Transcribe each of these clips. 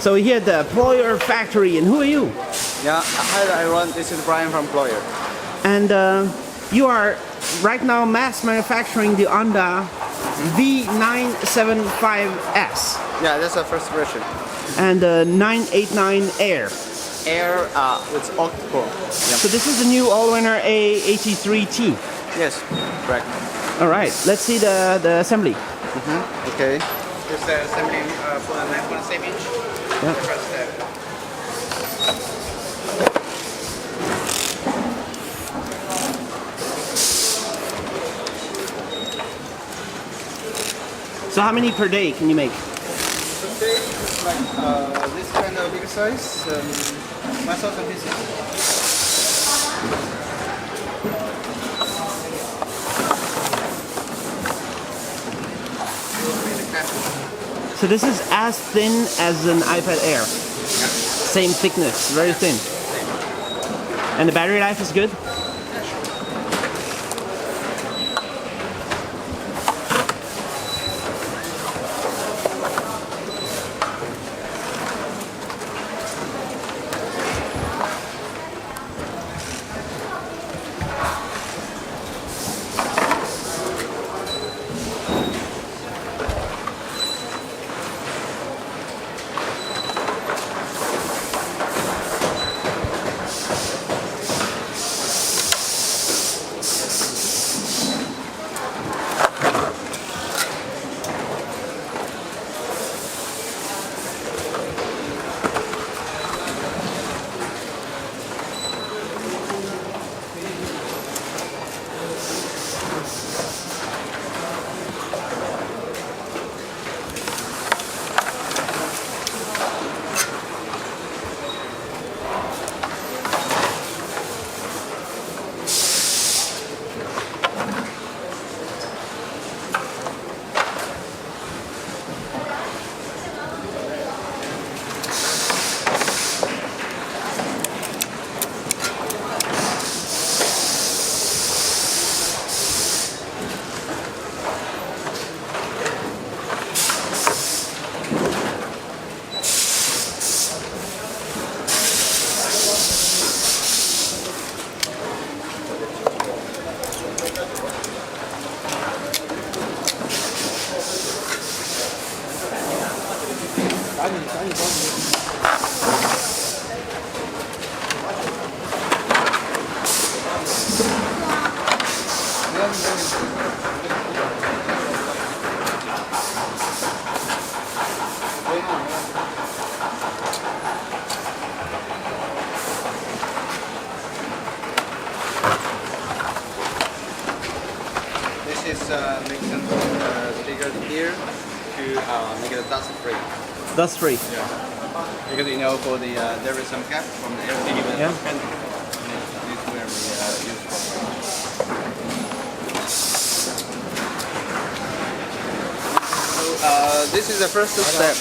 So we're here at the Ployer factory, and who are you? Yeah, hi everyone, this is Brian from Ployer. And you are right now mass manufacturing the Onda V975S. Yeah, that's the first version. And the 989 Air. Air with Octa. Yeah. So this is the new Allwinner A83T. Yes, correct. Alright, let's see the assembly. Okay. This is the assembly for the 9.7 inch. Yeah. The first step. So how many per day can you make? Today it's like this kind of big size, 1,000 pieces. So this is as thin as an iPad Air. Yeah. Same thickness, very thin. Same. And the battery life is good? This is making something bigger here to make it dust free. Dust free. Yeah. Because you know, for the there is some gap from the LCD with Yeah. the pen. This is where we use for. So this is the first step.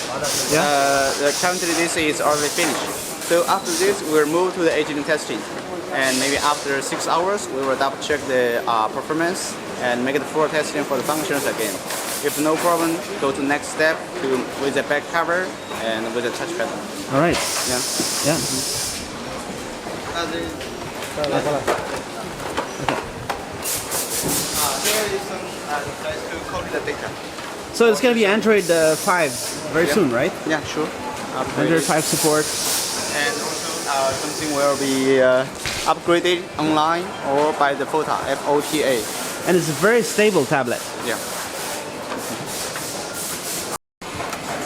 Currently this is already finished. So after this, we'll move to the agent testing. And maybe after 6 hours, we will double check the performance and make the full testing for the functions again. If no problem, go to next step with the back cover and with the touchpad. All right. Yeah. Yeah. Here is some device to code the data. So it's going to be Android 5 very soon, right? Yeah, sure. Android 5 support. And also something will be upgraded online or by the FOTA. And it's a very stable tablet. Yeah.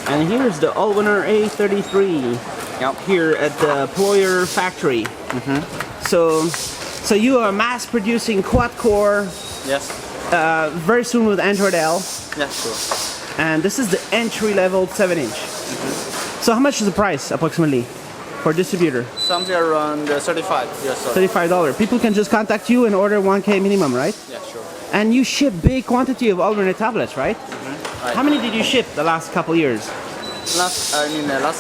And here's the Allwinner A33 here at the Ployer factory. So you are mass producing quad core Yes. very soon with Android L. Yeah, sure. And this is the entry level 7-inch. So how much is the price approximately for distributor? Something around 35. Yes, sir. $35. People can just contact you and order 1K minimum, right? Yeah, sure. And you ship big quantity of Allwinner tablets, right? Right. How many did you ship the last couple years? Last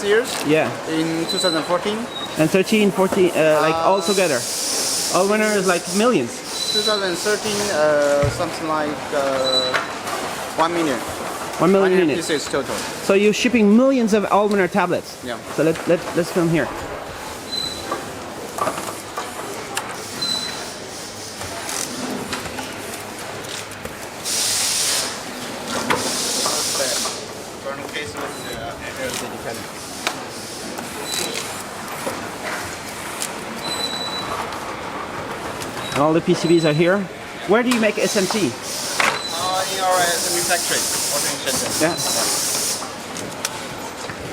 years? Yeah. In 2014. And 13, 14, like all together. Allwinner is like millions. 2013, something like 1 million. 1 million 100 units. pieces total. So you're shipping millions of Allwinner tablets. Yeah. So let's film here. Burn case with the LCD panel. And all the PCBs are here. Where do you make SMC? In our assembly factory, also in Shenzhen. Yeah.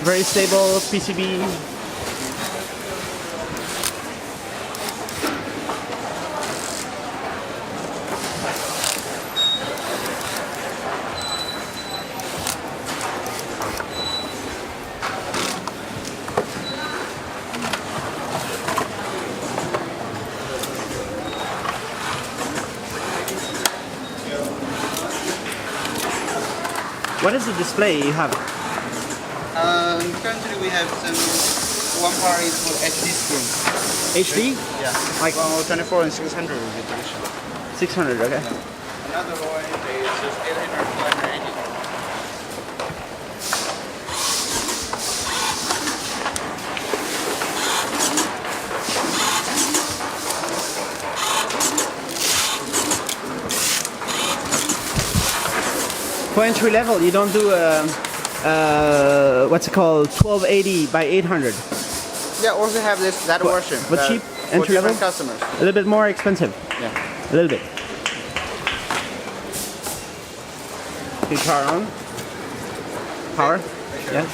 Very stable PCB. What is the display you have? Currently we have one part is for HD screen. HD? Yeah. Like 24 and 600 resolution. 600, okay. Yeah. Another one is just 800 280. For entry level, you don't do what's it called, 1280 by 800. Yeah, also have that version. But cheap for entry level? different customers. A little bit more expensive. Yeah. A little bit. You power on? Power? Yeah.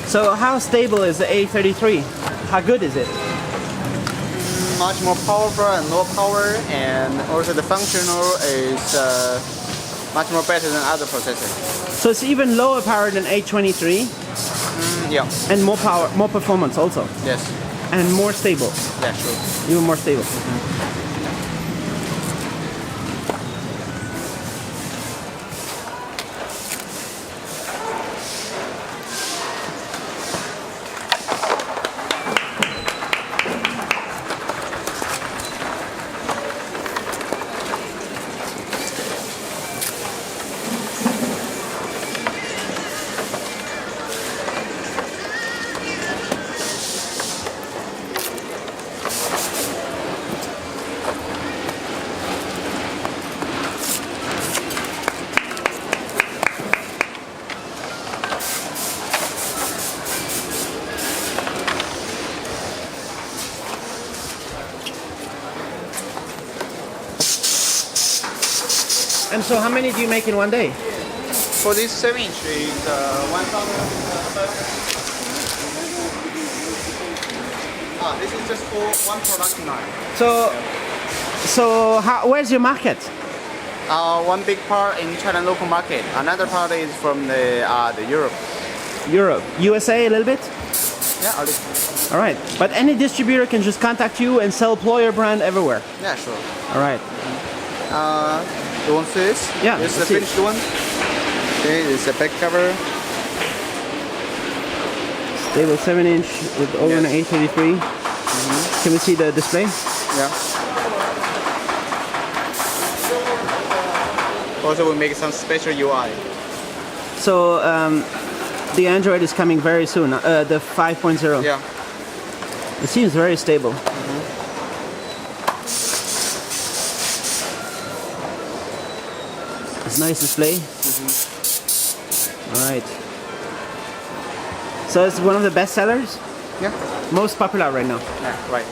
So how stable is the A83? How good is it? Much more powerful and low power, and also the functional is much more better than other processors. So it's even lower power than A23 Yeah. and more power, more performance also, Yes. and more stable, Yeah, sure. even more stable. And so how many do you make in one day? For this 7-inch is 1,000. This is just for one production line. So where's your market? One big part in China local market. Another part is from the Europe. Europe, USA a little bit? Yeah, a little. All right, but any distributor can just contact you and sell Ployer brand everywhere. Yeah, sure. All right. You want this? Yeah, This is the let's see it. finished one. Okay, this is the back cover. Stable 7-inch with Allwinner A83. Can we see the display? Yeah. Also, we make some special UI. So the Android is coming very soon, the 5.0. Yeah. It seems very stable. It's a nice display. All right. So it's one of the best sellers? Yeah. Most popular right now. Yeah, right.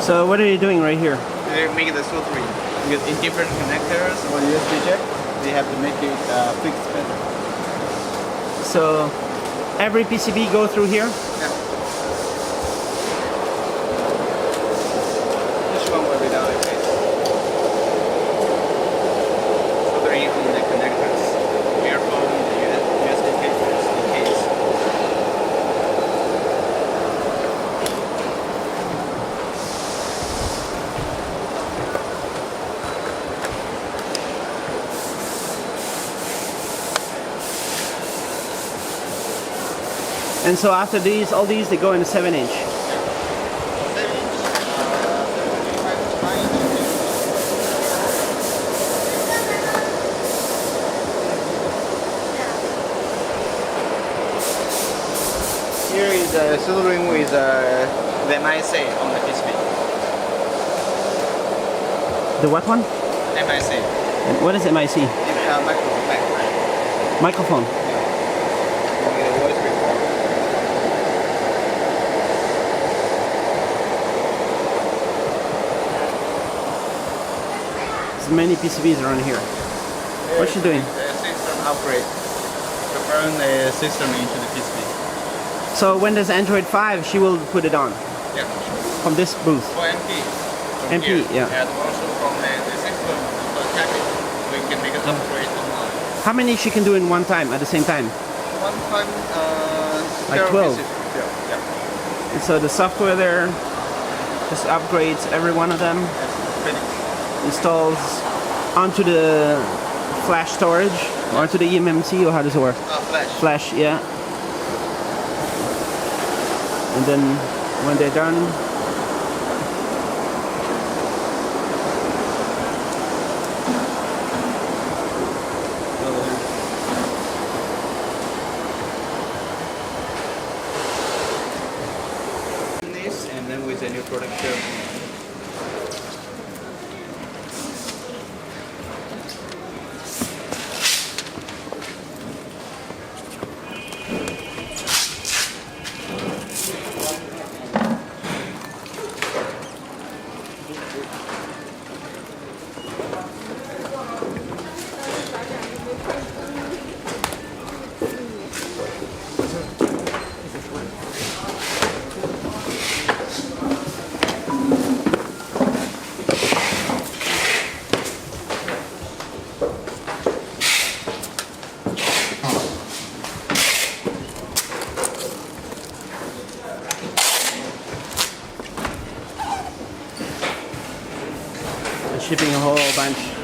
So what are you doing right here? They're making the soldering. Because in different connectors or USB jack, they have to make it fixed better. So every PCB go through here? Yeah. This one will be down like this. And so after these, all these, they go in a 7-inch. Here is a soldering with the MIC on the PCB. The what one? MIC. What is MIC? Microphone. Microphone. There's many PCBs around here. What's she doing? The system upgrade. Preparing the system into the PCB. So when there's Android 5, she will put it on Yeah. from this booth. For MP. From MP, here. yeah. And also from the system, the package, we can make an upgrade online. How many she can do in one time, at the same time? One time, Like 12. Yeah. And so the software there just upgrades every one of them, Finished. installs onto the flash storage, or onto the eMMC, or how does it work? Flash. Flash, yeah. And then when they're done, This and then with the new product show. shipping a whole bunch.